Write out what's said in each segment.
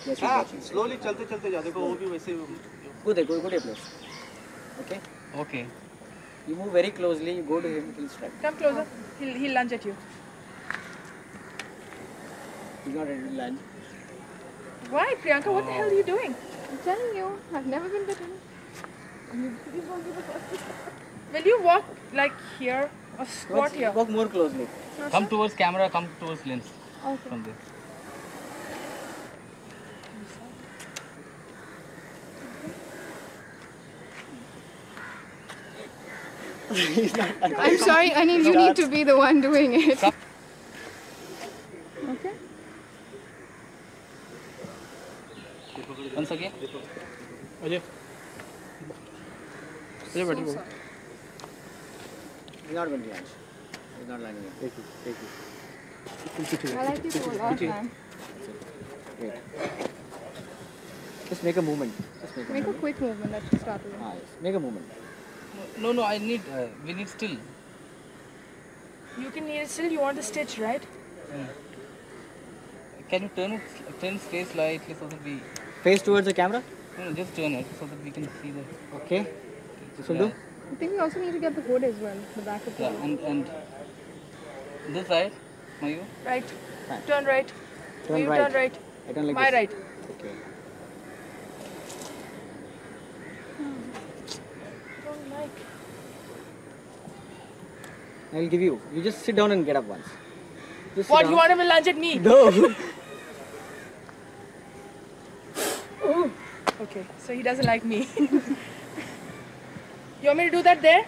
Yes, he's watching. Slowly चलते चलते जा देखो वो भी वैसे Go there, go to your place. Okay? Okay. You move very closely, you go to him, he'll strike. Come closer. He'll lunge at you. He's not ready to land. Why, Priyanka? What the hell are you doing? I'm telling you, I've never been bitten. Will you walk like here or squat here? Walk more closely. Come towards camera, come towards lens. Okay. From there. I'm sorry, Anil, you need to be the one doing it. Okay? Once again. Ajay. Ajay, बैठो. He's not going to lunge. He's not landing it. Take it. I like you for a long time. Wait. Just make a movement. Make a quick movement that should start with. Yes. Make a movement. No, I need. We need still. You can need it still. You want the stitch, right? Can you turn his face slightly so that we? Face towards the camera. No, just turn it so that we can see the. Okay. This will do. I think we also need to get the hood as well, the back of the hood. And this side, Mayu. Right. Fine. Turn right. Turn You right. turn right. I turn like My this. right. Okay. Don't like. I'll give you. You just sit down and get up once. Just sit What? down. You want him to lunge at me? No. Okay. So he doesn't like me. You want me to do that there?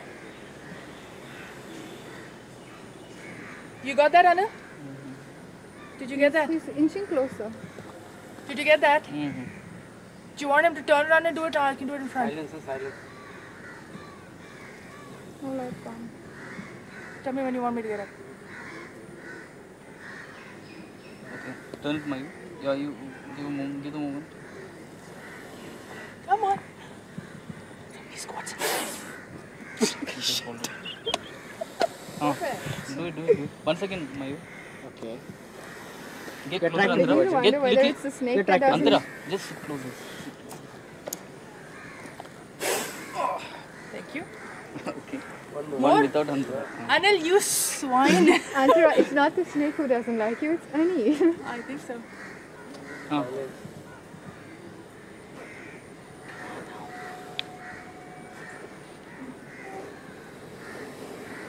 You got that, Anna? Did you get that? He's inching closer. Did you get that? Do you want him to turn around and do it, or I can do it in front? Silence. Oh, like calm. Tell me when you want me to get up. Okay. Turn it, Mayu. Yeah, you give the movement. Come on. He squats. Just hold it. Do it. Once again, Mayu. Okay. Get Get closer, right. I begin Andhra. to wonder Get whether little. it's the snake Get that right. doesn't... Andhra, just sit closer. Thank you. Okay. More? One without Andhra. Anil, you swine. Andhra, it's not the snake who doesn't like you, it's Annie. I think so.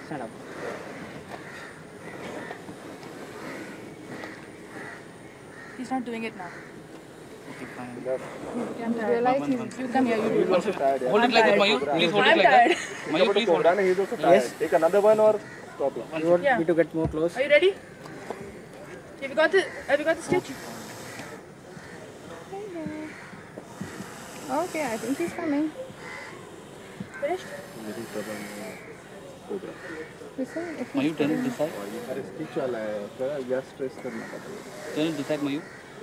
Stand up. He's not doing it now. Okay, fine. You realize he's... You come here, you do it. Hold it like that, Mayu. Please hold it I'm like tired. that. Mayu, please hold it. He's also tired. Yes. Take another one or stop it. You want Yeah. me to get more close? Are you ready? Have you got the stitch? Okay, I think he's coming. Finished? This one, if Mayu, turn it this side. अरे stitch वाला है उसका या stress करना पड़ेगा Turn it this side, Mayu.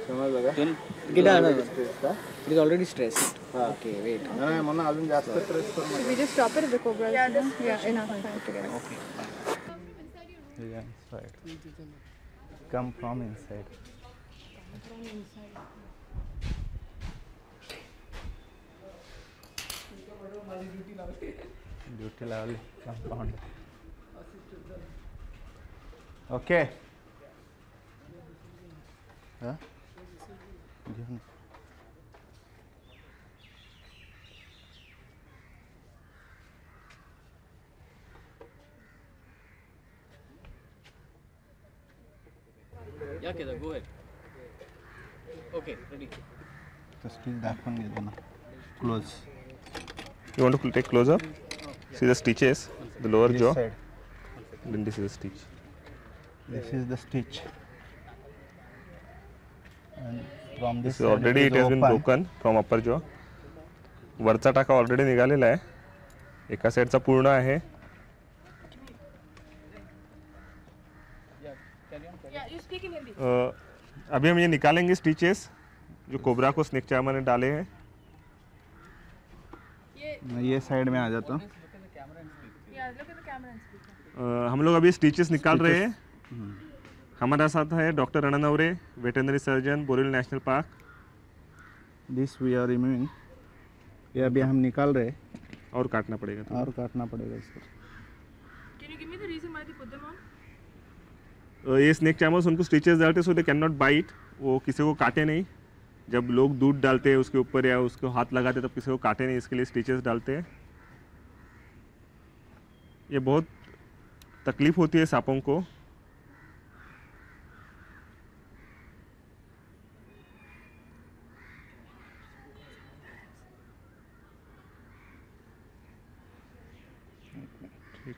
समझ लगा Turn. Get down. Stress का It is already stressed. Okay, wait. नाही म्हणा अजून जास्त स्ट्रेस करू should we just stop it if the cobra is... Yeah, you know? just- Yeah, enough time to get it. Okay, fine. Yeah, inside. Come from inside. Duty level compound. Okay. Huh? Given. Yeah, Kedar, go ahead. Okay, ready. The stitch दाखवून घेतो ना. Close. You want to take close up? See the stitches, the lower This jaw. side. Then this is the stitch. This is the stitch. And from this This is already it has been broken from upper jaw. वरचा टाका already निघालेला आहे. एका साईडचा पूर्ण आहे. Yeah, you speak in Hindi. अभी हम ये निकालेंगे स्टिचेस जो कोबरा को स्नेक चार्मर ने डाले हैं. मैं ये साइड में आ जाता हूँ. Yeah, look at the camera and speak. हम लोग अभी स्टिचेस निकाल रहे हैं. हमारे साथ है doctor Ranaware, veterinary surgeon, Borivali national park. This we are removing, ये अभी हम निकाल रहे हैं और काटना पड़ेगा तो। और काटना पड़ेगा इसको। Can you give me the reason why they put them on? ये स्नेक चार्मर्स उनको स्टिचेस डालते सो दे कैन नॉट बाइट, वो किसी को काटे नहीं। जब लोग दूध डालते हैं उसके ऊपर या उसको हाथ लगाते तब किसी को काटे नहीं, इसके लिए स्टिचेस डालते हैं। ये बहुत तकलीफ होती है सांपों को। ठीक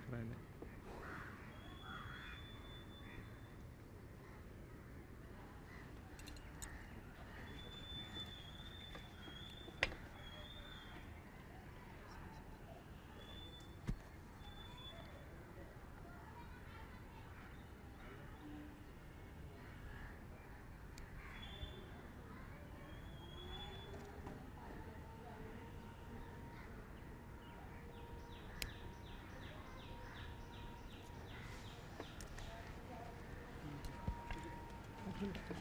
है।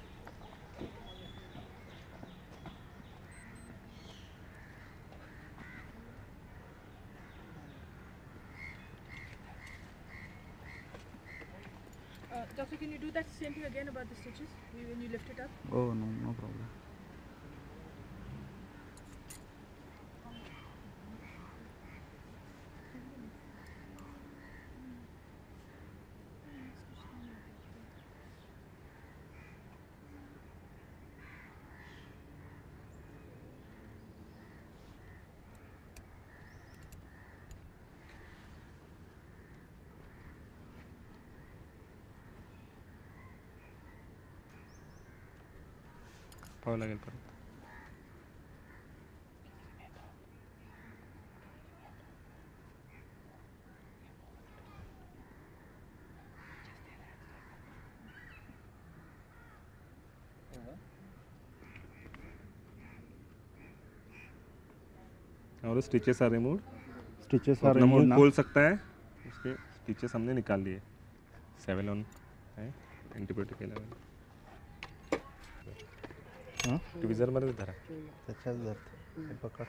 Doctor, can you do that same thing again about the stitches when you lift it up? Oh no, no problem. पाहावं लागेल परत। और stitches are removed. Stitches are अपना मुंह रिमूव्ड। खोल सकता है, उसके स्टिचेस हमने निकाल लिए। सेवेलॉन है, एंटीबायोटिक 11। हां, ट्विजर मध्ये धरा। त्याच्याच जात हे पकड।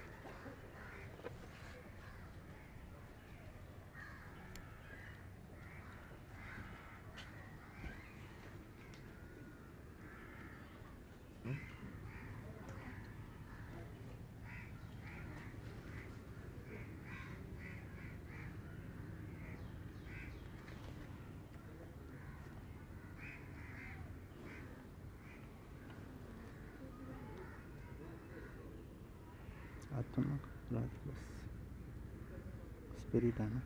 आता ना बस स्पिरिट आहे ना,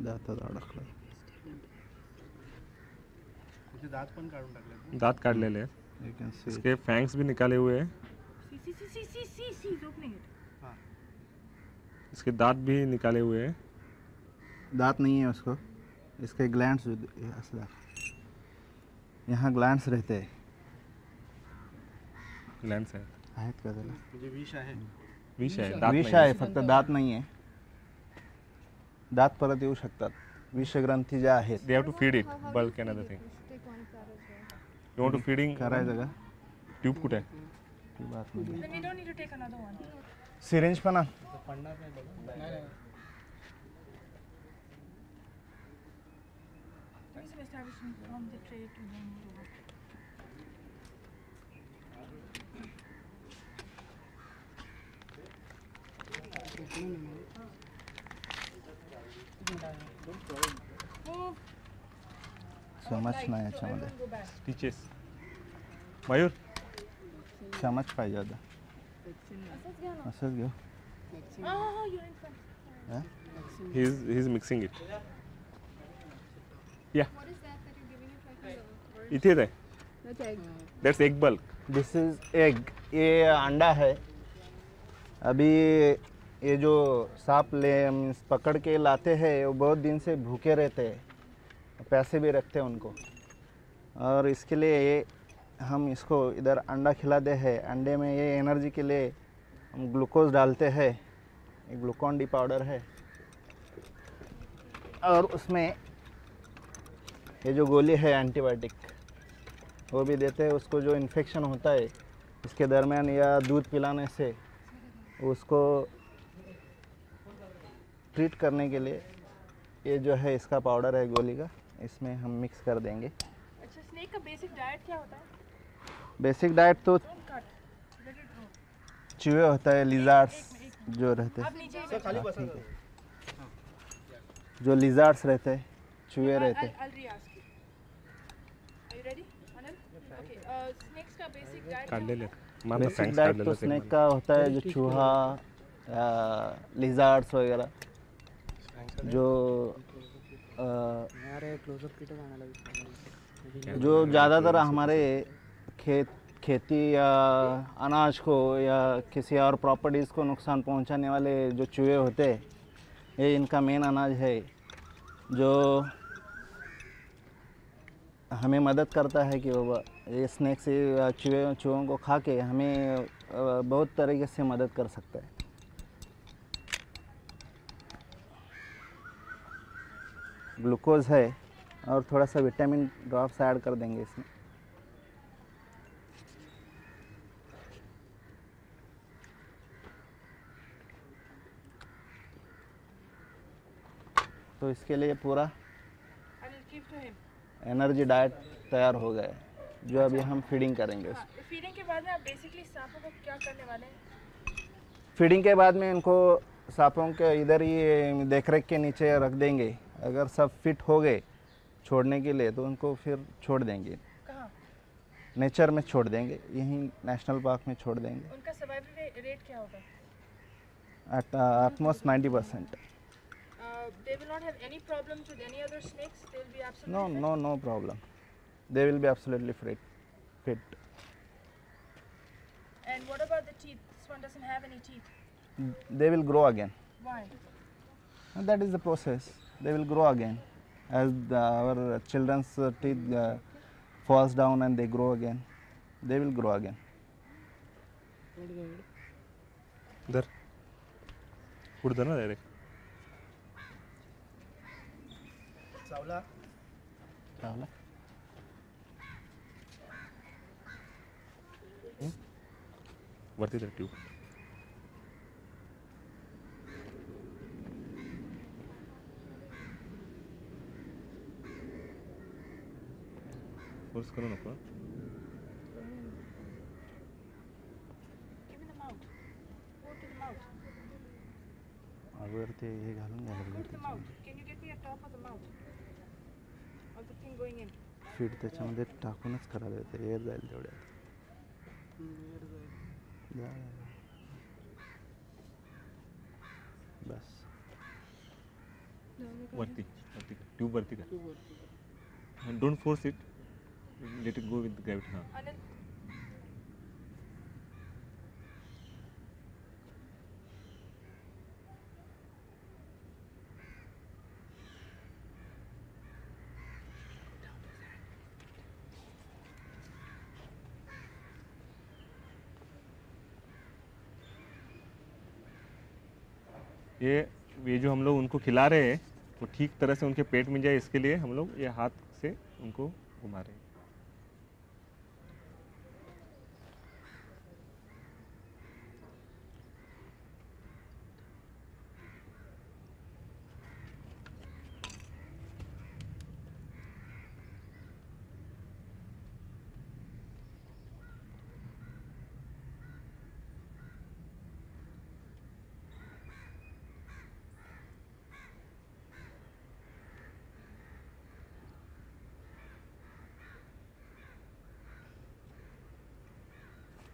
दातात अडकला। दांत काढलेले हैं, यू कैन सी इसके फैंग्स भी निकाले हुए हैं। See, he's opening it. इसके दांत भी निकाले हुए हैं। दांत नहीं है उसको, इसके ग्लैंड्स यहाँ ग्लैंड्स रहते हैं। लेंस है, आहेत का त्याला? विष आहे, विष आहे, फक्त दात नाही आहे। दात परत येऊ शकतात, विषग्रंथी ज्या आहेत। They have to feed it bulk and other thing. Take one of that as well. You want to feeding करायचं का? ट्यूब कुठे आहे? ती बात नाही। Then we don't need to take another one. Syringe पण आण। Give me some establishment from the tray to then over. Move. चमच नाही याच्यामध्ये, Go back. स्टिचेस। मयूर चमच पाहिजे होता। असंच घेऊ। Oh, you're in front. He is mixing it. या What is that you're giving it like the orange? इथेच आहे, That's egg. That's egg bulk. This is egg, ये अंडा है। अभी ये जो सांप ले मीन्स पकड़ के लाते हैं वो बहुत दिन से भूखे रहते हैं, पैसे भी रखते हैं उनको, और इसके लिए हम इसको इधर अंडा खिलाते हैं। अंडे में ये एनर्जी के लिए हम ग्लूकोज डालते हैं, ये ग्लूकॉन डी पाउडर है, और उसमें ये जो गोली है एंटीबायोटिक वो भी देते हैं उसको, जो इन्फेक्शन होता है इसके दरमियान या दूध पिलाने से उसको ट्रीट करने के लिए ये जो है इसका पाउडर है गोली का, इसमें हम मिक्स कर देंगे। अच्छा, स्नेक का बेसिक डाइट क्या होता है? बेसिक डाइट तो Don't cut. Let it grow. चूहे होता है, लिजार्ड्स जो रहते हैं, आप नीचे ही बैठो. जो लिजार्ड्स रहते हैं, चूहे रहते हैं। I'll re-ask you. Are you ready, Anil? Okay. Snakes का basic diet काट क्या ले ले होता है? मारना बेसिक फैंक्स काट डाइट ले तो लो स्नेक का होता है जो चूहा, लिजार्ड्स वगैरह जो जो ज़्यादातर हमारे खेती या अनाज को या किसी और प्रॉपर्टीज़ को नुकसान पहुंचाने वाले जो चूहे होते हैं, ये इनका मेन अनाज है जो हमें मदद करता है कि वो ये स्नेक से चूहों को खा के हमें बहुत तरीके से मदद कर सकता है। ग्लूकोज है और थोड़ा सा विटामिन ड्रॉप्स ऐड कर देंगे इसमें। तो इसके लिए पूरा Anil, give to him. Energy diet तैयार हो गया है जो अभी हम फीडिंग करेंगे उसको। हाँ, फीडिंग के बाद में आप बेसिकली सांपों को क्या करने वाले हैं? फीडिंग के बाद में इनको सांपों के इधर ही देखरेख के नीचे रख देंगे। अगर सब फिट हो गए छोड़ने के लिए तो उनको फिर छोड़ देंगे, कहाँ? नेचर में छोड़ देंगे, यहीं नेशनल पार्क में छोड़ देंगे। उनका सर्वाइवल रेट क्या होगा? Eight almost 90%। They will not have any problems with any other snakes. They will be absolutely No, fit? no, no problem. They will be absolutely fit. And what about the teeth? This one doesn't have any teeth. They will grow again. Why? And that is the process. They will grow again as our children's teeth falls down and they grow again. They will grow again. इधर उड़ दो ना direct Chawla वरती तर tube force करू नको Give me the mouth. Go to the mouth. अगर ते हे घालून Go to the mouth. घ्यायला Can you get me a top of the mouth? Of the thing going in. Feed त्याच्यामध्ये टाकूनच करायला येते, एअर जाईल तेवढ्या बस वरती वरती कर ट्यूब वरती कर don't force it let it go with gravity हां Anil, ये जो हम लोग उनको खिला रहे हैं वो ठीक तरह से उनके पेट में जाए इसके लिए हम लोग ये हाथ से उनको घुमा रहे हैं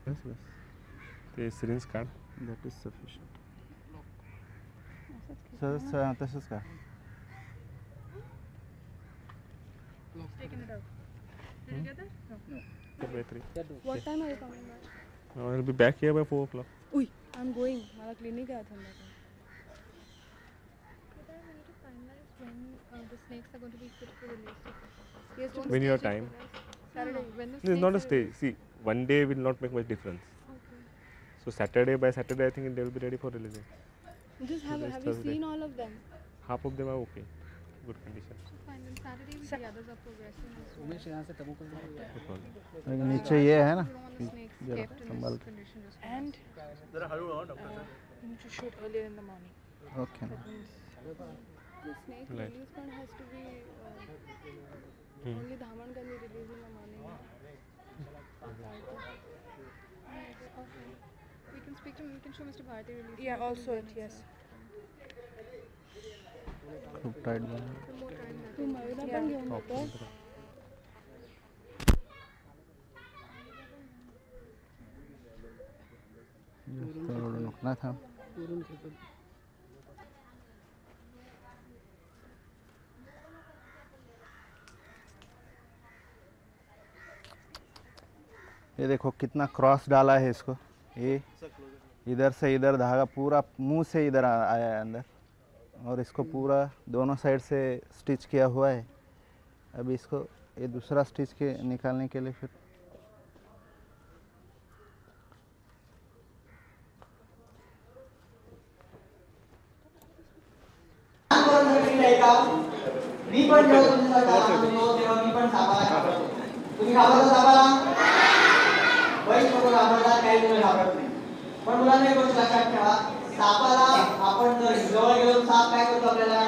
बस बस ते सिरिंज काढ दॅट इज सफिशियंट सर तसंच का taking it out. Did you get that? No. by 3 What time are you coming back? I will be back here by 4 o'clock Uy, I'm going. मला clinic आहे आता. The snakes are going to be fit for release. Yes, don't when your stage it time for us. Saturday, when the this is not a snakes stay see one day will not make much difference Okay. so by Saturday I think they will be ready for releasing Just So have this you Thursday. seen all of them? half of them are okay good condition. Fine, then Saturday the others are progressing. So Umesh यहाँ से तबू कर सकता है. Good problem. लेकिन नीचे ये है ना we don't want the snakes जरा kept in संभाल this के. condition just for And you need to shoot earlier in the morning. Okay ना. The snake Right. release one has to be only Dhamanganj release in the morning. we can speak to him, we can show Mr. Bharti release. Yeah, also it, yes. खूप tight बनलं. The more time that तू मयूरा पण घेऊन येतोस? जास्त रडू नको ना, थांब. ये देखो कितना क्रॉस डाला है इसको. ये इधर से इधर धागा पूरा मुंह से इधर आया है अंदर, और इसको पूरा दोनों साइड से स्टिच किया हुआ है. अभी इसको ये दूसरा स्टिच के निकालने के लिए फिर मी पण जेव्हा तुमच्यासारखा लहान होतो तेव्हा मी पण सापाला घाबरतो. तुम्ही घाबरता सापाला? बरेच लोक घाबरतात, काही लोक घाबरत नाही. पण मुलांना एक गोष्ट लक्षात ठेवा, सापाला आपण जर जवळ गेलो साप काय करतो आपल्याला?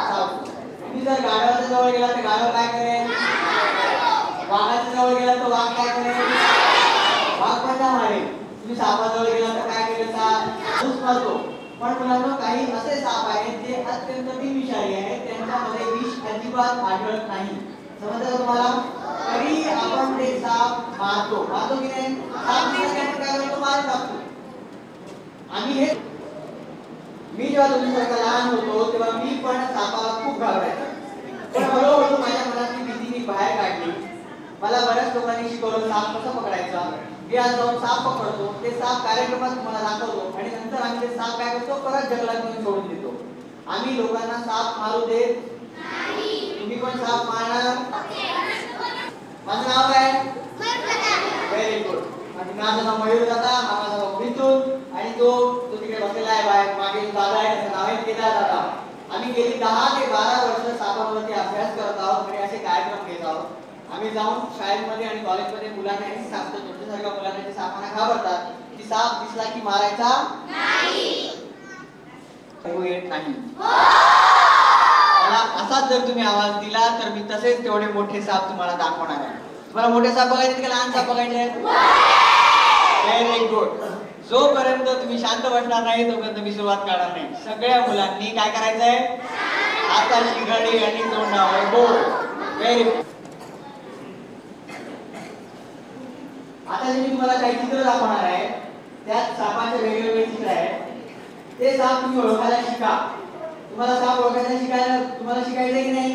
चावतो. तुम्ही जर गाढवाच्या जवळ गेला तर गाढव काय करेल? वाघाच्या जवळ गेला तर वाघ काय करेल? वाघ पण ना मारेल. तुम्ही सापाजवळ गेला तर काय करेल? साप मारतो. पण मुलांना काही असे साप आहेत जे अत्यंत बिनविषारी आहेत, त्यांच्यामध्ये विष अजिबात आढळत नाही. समजलं तुम्हाला? तरी आपण ते साप मारतो की नाही? साप दिसल्याने काय करतो? मारून टाकतो. आम्ही हे मी जेव्हा तुमच्यासारखा लहान होतो तेव्हा मी पण सापाला खूप घाबरायचो. पण हळूहळू माझ्या मनातली भीती मी बाहेर काढली. मला बऱ्याच लोकांनी शिकवलं साप कसा पकडायचा. मी आज जाऊन साप पकडतो, ते साप कार्यक्रमात तुम्हाला दाखवतो आणि नंतर आम्ही ते साप काय करतो? परत जंगलात नेऊन सोडून देतो. आम्ही लोकांना साप मारू देत नाही. तुम्ही पण साप मारणार? माझं नाव काय? Very good. माझं नाव मयूर दादा, माझा नाव मिथुन, आणि तो तिकडे बसलेला आहे बाहेर मागे दादा आहे, त्याचं नाव आहे केदार दादा. आम्ही गेली 10 ते 12 वर्ष सापांवरती अभ्यास करत आहोत आणि असे कार्यक्रम घेत आहोत. आम्ही जाऊन शाळेमध्ये आणि कॉलेजमध्ये मुलांना हे सांगतो, तुमच्यासारख्या मुलांना जे सापांना घाबरतात की साप दिसला की मारायचा नाही. मला असाच जर तुम्ही आवाज दिला तर मी तसेच तेवढे मोठे साप तुम्हाला दाखवणार आहे. तुम्हाला मोठे साप बघायचे की लहान साप बघायचे? Very good. जोपर्यंत तुम्ही शांत बसणार नाही तोपर्यंत मी सुरुवात करणार नाही. सगळ्या मुलांनी काय करायचंय? हाताची घडी आणि तोंडावर बोट. Very good. आता जे मी तुम्हाला काही चित्र दाखवणार आहे त्यात सापाचे वेगवेगळे चित्र आहेत. ते साप तुम्ही ओळखायला शिका. तुम्हाला साप ओळखायला तुम्हाला शिकायचं की नाही?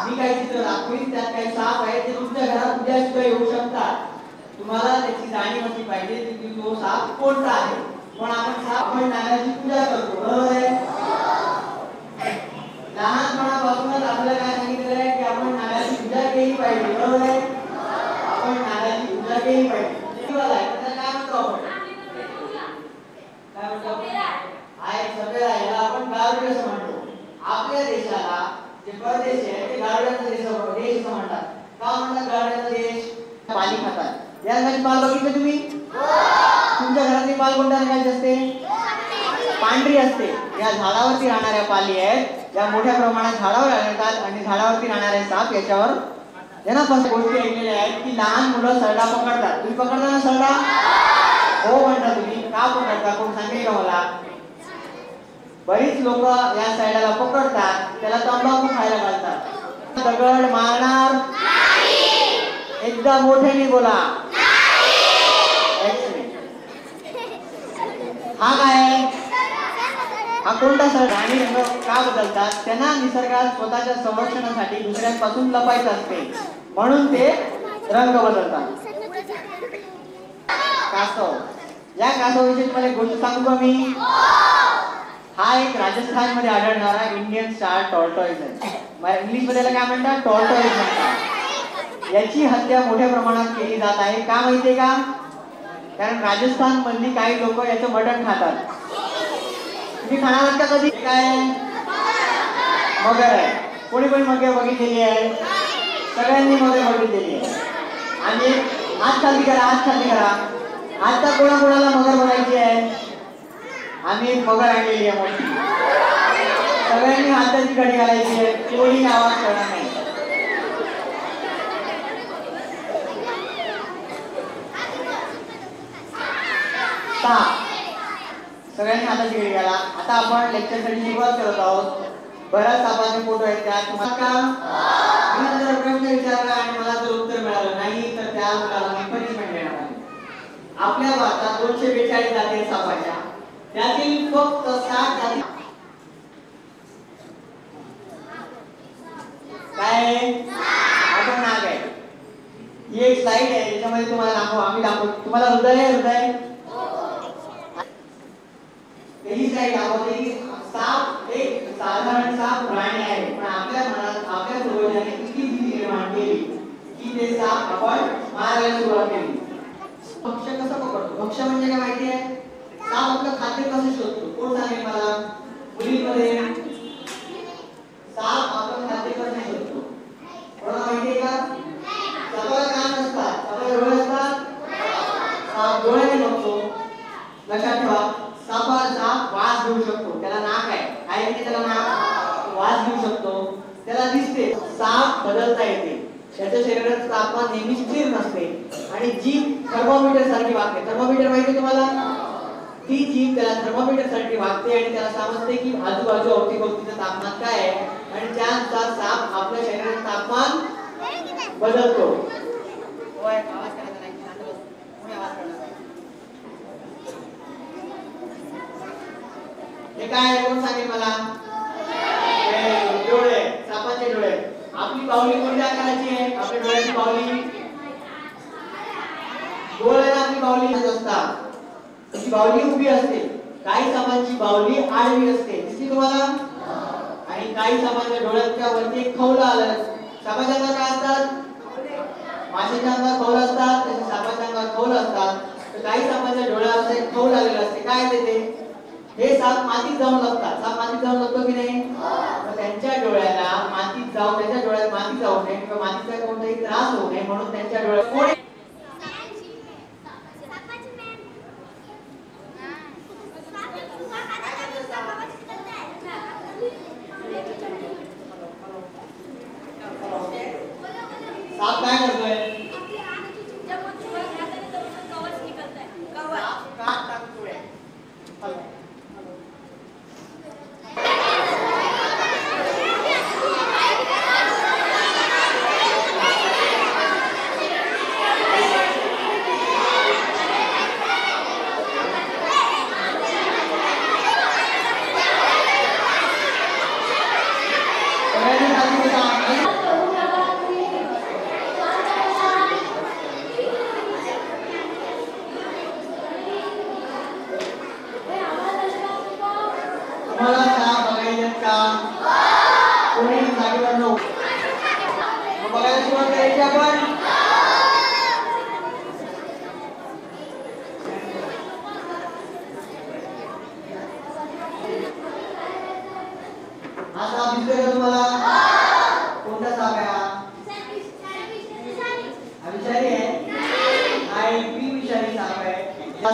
मी काही चित्र दाखवीन, त्यात काही साप आहेत ते तुमच्या घरात उद्या सुद्धा येऊ शकतात. तुम्हाला त्याची जाणीव असली पाहिजे की तो साप कोणता आहे. पण आपण नागाची पूजा करतो, बरोबर आहे? लहानपणापासूनच आपल्याला काय सांगितलेलं आहे की आपण नागाची पूजा केली पाहिजे, बरोबर आहे? आपण नागाची पूजा केली पाहिजे. काय म्हणतो आपण? काय म्हणतो? आहे सगळ्या याला आपण गारुडी असं म्हणतो. आपल्या देशाला जे परदेश आहे ते गारुड्यांचा देश असं म्हणतात. का म्हणतात गारुड्यांचा देश? पाली खातात. या रंगाची पाल बघितली तुम्ही? तुमच्या घरातली पाल कोणत्या रंगाची असते? पांढरी असते. या झाडावरती राहणाऱ्या पाली आहेत, या मोठ्या प्रमाणात झाडावर आढळतात आणि झाडावरती राहणारे साप याच्यावर यांना पण गोष्टी ऐकलेल्या आहेत की लहान मुलं सरडा पकडतात. तुम्ही पकडता ना सरडा? हो म्हणता तुम्ही. का पकडता? कोण सांगेल का मला? बरीच लोक या साईडाला पकडतात, त्याला तंबाखू खायला घालतात. दगड मारणार नाही. एकदा मोठ्याने बोला. हा काय? हा कोणता सर? आणि रंग का बदलतात? त्यांना निसर्गात स्वतःच्या संरक्षणासाठी दुसऱ्यांपासून लपायचं असते, म्हणून ते रंग बदलतात. कासव. या कासवाविषयी तुम्हाला एक गोष्ट सांगू का मी? हा एक राजस्थान मध्ये आढळणारा इंडियन स्टार टॉर्टॉइज आहे. इंग्लिश मध्ये काय म्हणतात? टॉर्टॉइज म्हणतात. याची हत्या मोठ्या प्रमाणात केली जात आहे. का माहितीये का? कारण राजस्थान मधली काही लोक याचं मटण खातात. तुम्ही खाणार का कधी? काय मगर आहे. कोणी कोणी मगर बघितलेली आहे? सगळ्यांनी मगर बघितलेली आहे. आणि हात खाली करा, हात खाली करा. आता कोणाकोणाला मगर बघायची आहे? आम्ही एक मगर आणलेली आहे मोठी. सगळ्यांनी हाताची घडी घालायची आहे. कोणी आवाज करणार नाही. सगळ्यांनी हाताची घडी घाला. आता आपण लेक्चरसाठी सुरुवात करत आहोत. बऱ्याच सापाचे फोटो आहेत त्यात. तुम्हाला मी जर प्रश्न विचारला आणि मला जर उत्तर मिळालं नाही तर त्या मुलाला मी पनिशमेंट देणार आहे. आपल्या भारतात 242 जाती आहेत सापाच्या. त्यातील फक्त 60 जाती काय आपण नाग आहे. ही एक स्लाइड आहे ज्याच्यामध्ये तुम्हाला आम्ही दाखवतो. तुम्हाला हृदय आहे? हृदय ही स्लाइड दाखवते की साप एक साधारण साप प्राणी आहे. पण आपल्या मनात आपल्या पूर्वजांनी इतकी भीती निर्माण केली की ते साप आपण मारायला सुरुवात केली. भक्ष्य कसं पकडतो? भक्ष्य म्हणजे काय माहिती आहे? साप आपलं खाद्य कसं शोधतो? कोण सांगेल मला? मुलींमध्ये साप आपण खाद्य कसं शोधतो? कोणाला माहिती आहे का? सापाला कान नसतात, सापाला डोळे असतात. साप डोळ्याने बघतो. लक्षात ठेवा. सापाचा वास घेऊ शकतो. त्याला नाक आहे. काय आहे त्याला? नाक. वास घेऊ शकतो. त्याला दिसते. साप बदलता येते. त्याच्या शरीराचं तापमान नेहमी स्थिर नसते आणि जीभ थर्मोमीटर सारखी वागते. थर्मोमीटर माहिती तुम्हाला? ती जीभ त्याला थर्मोमीटर सारखी वागते आणि त्याला समजते की आजूबाजू अवतीभोवतीचं तापमान काय आहे आणि त्यानुसार साप आपल्या शरीराचं तापमान बदलतो. आवाज करायचा नाही. शांत बस. कोणी आवाज करणार नाही. हे काय? कोण सांगेल मला? डोळे. सापाचे डोळे. आपली बाहुली कोणत्या आकाराची आहे? आपल्या डोळ्याची बाहुली गोल आहे. आपली बाहुली असतात. त्याची बाहुली उभी असते. काही सापांची बाहुली आडवी असते. दिसली तुम्हाला? आणि काही सापांच्या डोळ्याच्या वरती एक खवला आलं. सापाच्या अंगावर काय असतात? माशाच्या अंगावर खवल असतात. तसे सापाच्या अंगावर खवल असतात. तर काही सापांच्या डोळ्यावर एक खवल आलेलं असते. काय ते? हे साप मातीत जाऊन लागतात. साप मातीत जाऊन लागतो की नाही? त्यांच्या डोळ्याला मातीत जाऊन त्यांच्या डोळ्यात माती जाऊ नये किंवा मातीचा कोणताही त्रास होऊ नये म्हणून त्यांच्या डोळ्यात कोण साप काय करतोय?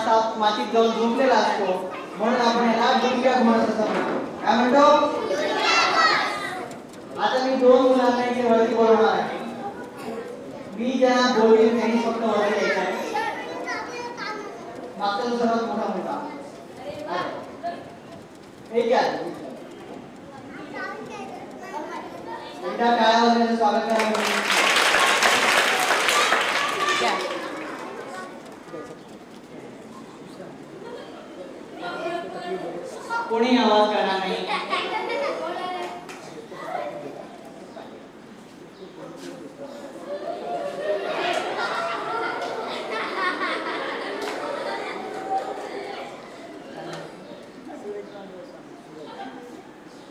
साप मातीत जाऊन झोपलेला असतो म्हणून आपण याला डुबक्या घुमट असं म्हणतो. काय म्हणतो? आता मी 2 मुलांना इथे वरती बोलवणार आहे. मी ज्यांना बोलवीन त्यांनी फक्त वरती यायचं आहे. मागचा जो सर्वात मोठा मुलगा हे काय? एकदा टाळ्या वाजवण्याचं स्वागत करा. कोणी आवाज करणार नाही.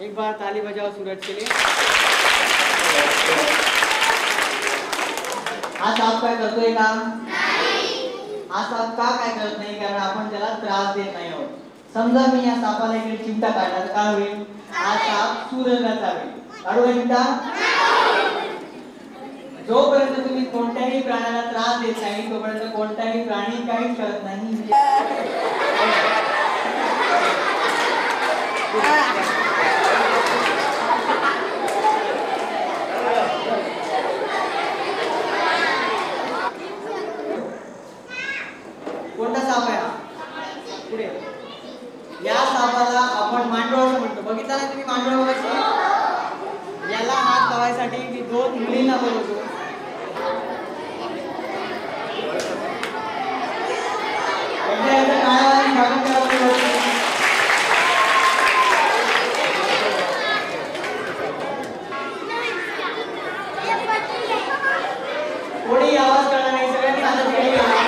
एक बार ताली बजाओ सूरज के लिए. हा साप काय करतोय का? हा साप का काय करत नाही? कारण आपण त्याला त्रास देत नाही आहोत. समजा मी या सापाला इकडे चिमटा काढला तर काय होईल? हा साप सूरजला चावेल. काढू शकता? जोपर्यंत तुम्ही कोणत्याही प्राण्याला त्रास देत नाही तोपर्यंत कोणताही प्राणी काहीच करत नाही. कोणता साप आहे? पुढे या सापाला आपण मांडोळ असं म्हणतो. बघितला ना तुम्ही मांडोळ बघायची? याला हात लावायसाठी मी 2 मुलींना बोलवतो. कोणी आवाज करणार नाही. सगळ्यांनी हातात खाली घाला.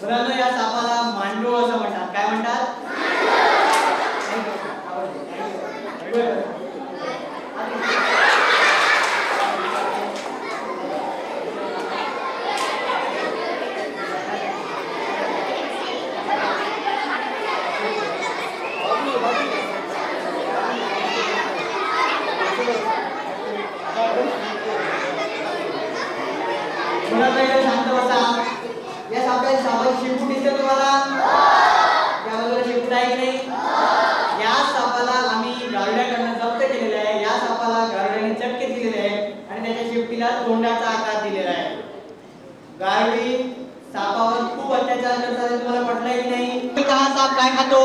मित्रांनो या सापाला मांडूळ असं म्हणतात. काय म्हणतात? शांत बसा. या सापाची शेपूट दिसते तुम्हाला? या बाजूला शेपूट आहे की नाही? या सापाला आम्ही गारुड्याकडनं जप्त केलेलं आहे. या सापाला गारुड्याने चटके दिलेले आहे आणि त्याच्या शेपटीला तोंडाचा आकार दिलेला आहे. गारुडी सापावर खूप अत्याचार करतात. तुम्हाला पटलंय की नाही? हा साप काय खातो?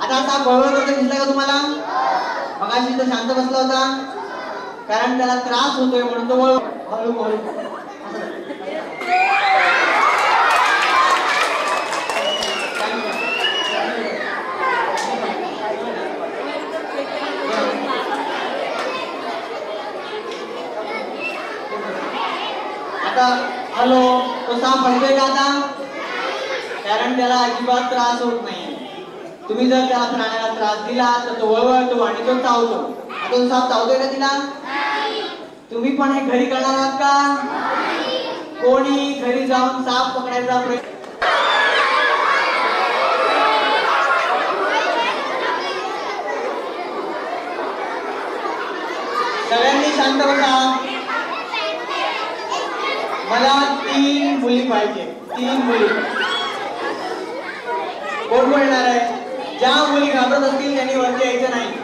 आता साप बळबळ करतो. दिसला का तुम्हाला? मगाशी तो शांत बसला होता कारण त्याला त्रास होतोय म्हणून तो हळूहळू आता हॅलो तो साप हलतोय का आता? कारण त्याला अजिबात त्रास होत नाही. तुम्ही जर त्या प्राण्याला त्रास दिला तर तो वळवळतो आणि तो चावतो. आता तो साप चावतोय का तिला? तुम्ही पण हे घरी करणार आहात का? कोणी घरी जाऊन साप पकडायचा प्रयत्न सगळ्यांनी शांत बसा. मला 3 मुली पाहिजे. 3 मुली. कोण बोलणार आहे? ज्या मुली घाबरत असतील त्यांनी वरती यायचं नाही.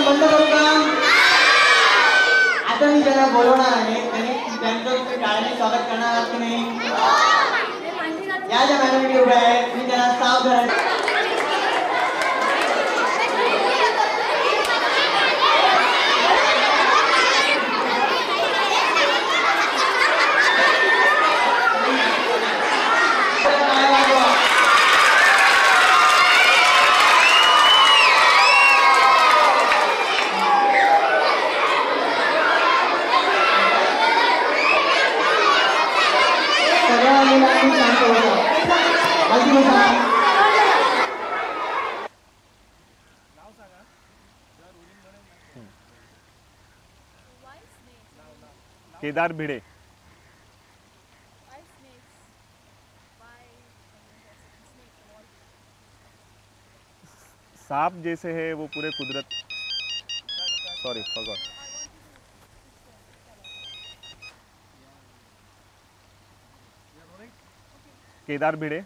बंद करू का? आता मी ज्याला बोलवणार आहे त्यांचं टाळ्याने स्वागत करणार आहात की नाही? या ज्या मॅडम उभ्या आहेत मी त्याला साफ धरायचं. मुलांनी शांत व्हायचं. बाकी बसा. केदार भिड़े. Why snakes? Why snakes of all? सांप जैसे है वो पूरे कुदरत. Sorry forgot. Kedar Bhide.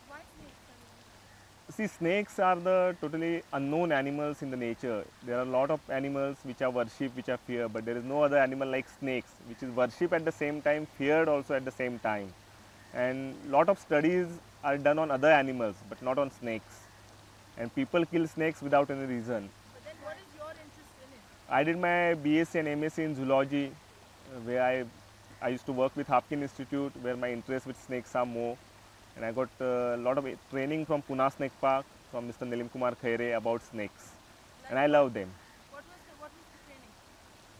Why snakes? See, snakes are the totally unknown animals in the nature. There are a lot of animals which are worshipped, which are feared, but there is no other animal like snakes, which is worshipped at the same time, feared also at the same time. And lot of studies are done on other animals, but not on snakes. And people kill snakes without any reason. But then what is your interest in it? I did my BSc and MSc in zoology, where I used to work with Hapkin Institute, where my interest with snakes are more. And I got a lot of training from Pune Snake Park from Mr. Nilim Kumar Khaire about snakes. And I love them. What was the training?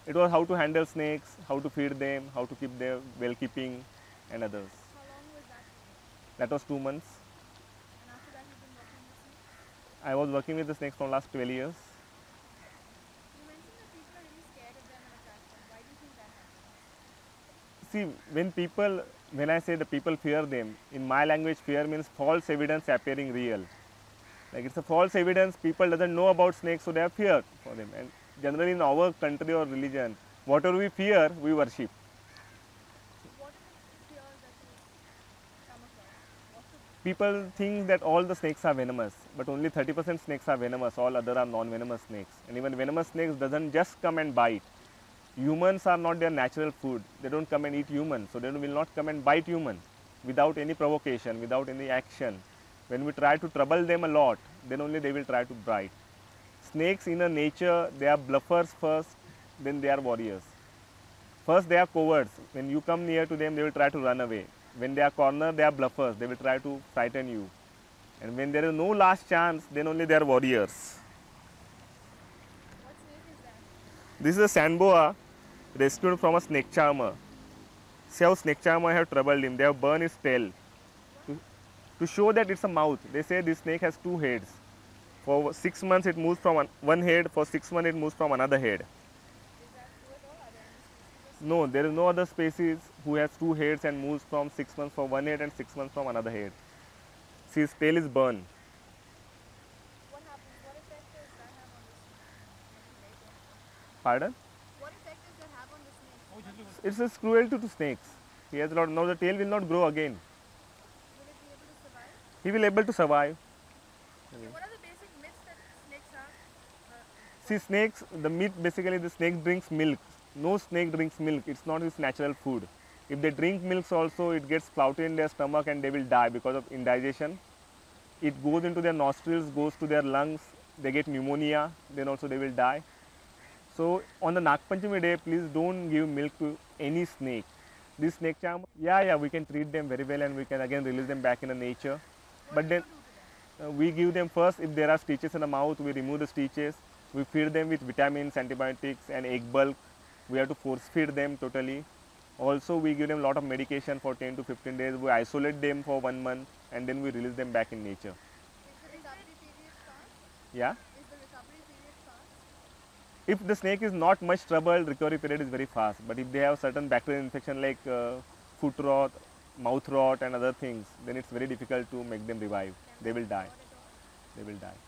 It was how to handle snakes, how to feed them, how to keep them well keeping and others. How long was that? That was 2 months. And after that you've been working with snakes? I was working with the snakes for last 12 years. You mentioned that people are really scared of them and attack them. Why do you think that happens? See, when I say the people fear them, in my language fear means false evidence appearing real. Like it's a false evidence, people doesn't know about snakes, so they are feared for them. And generally in our country or religion, whatever we fear, we worship. What are the fears that you come across? What's the People think that all the snakes are venomous, but only 30% snakes are venomous, all other are non-venomous snakes. And even venomous snakes doesn't just come and bite. Humans are not their natural food. They don't come and eat humans, so they will not come and bite humans without any provocation, without any action. When we try to trouble them a lot, then only they will try to bite. Snakes in a nature, they are bluffers first, then they are warriors. First they are cowards. When you come near to them, they will try to run away. When they are cornered, they are bluffers. They will try to frighten you. And when there is no last chance, then only they are warriors. what snake is that? This is a sand boa rescued from a snake charmer. See how snake charmer have troubled him. They have burned his tail. To show that it's a mouth, they say this snake has 2 heads. For 6 months it moves from one head, for 6 months it moves from another head. Is that true at all? Are there any species of No, there is no other species who has 2 heads and moves from 6 months for one head and 6 months from another head. See, his tail is burned. what happens? What effect does that have on the snake? Pardon? What effect does that have on the snake? It's a cruelty to snakes. He has a lot. Now the tail will not grow again. Will it be able to survive? He will able to survive. Okay, what are the basic myths that snakes are? See, snakes, the myth basically the snake drinks milk. No snake drinks milk. It's not its natural food. If they drink milk also, it gets flouted in their stomach and they will die because of indigestion. It goes into their nostrils, goes to their lungs. They get pneumonia. Then also they will die. So on the Nag Panchami day, please don't give milk to any snake. This snake charm, yeah, we can treat them very well and we can again release them back in the nature. But then we give them first, if there are stitches in the mouth, we remove the stitches. We feed them with vitamins, antibiotics and egg bulk. We have to force feed them totally. Also, we give them a lot of medication for 10 to 15 days. We isolate them for 1 month and then we release them back in nature. Is the recovery period fast? Yeah. Is the recovery period fast? If the snake is not much troubled, recovery period is very fast. But if they have certain bacterial infection like foot rot, mouth rot and other things, then it's very difficult to make them revive. They will die. They will die.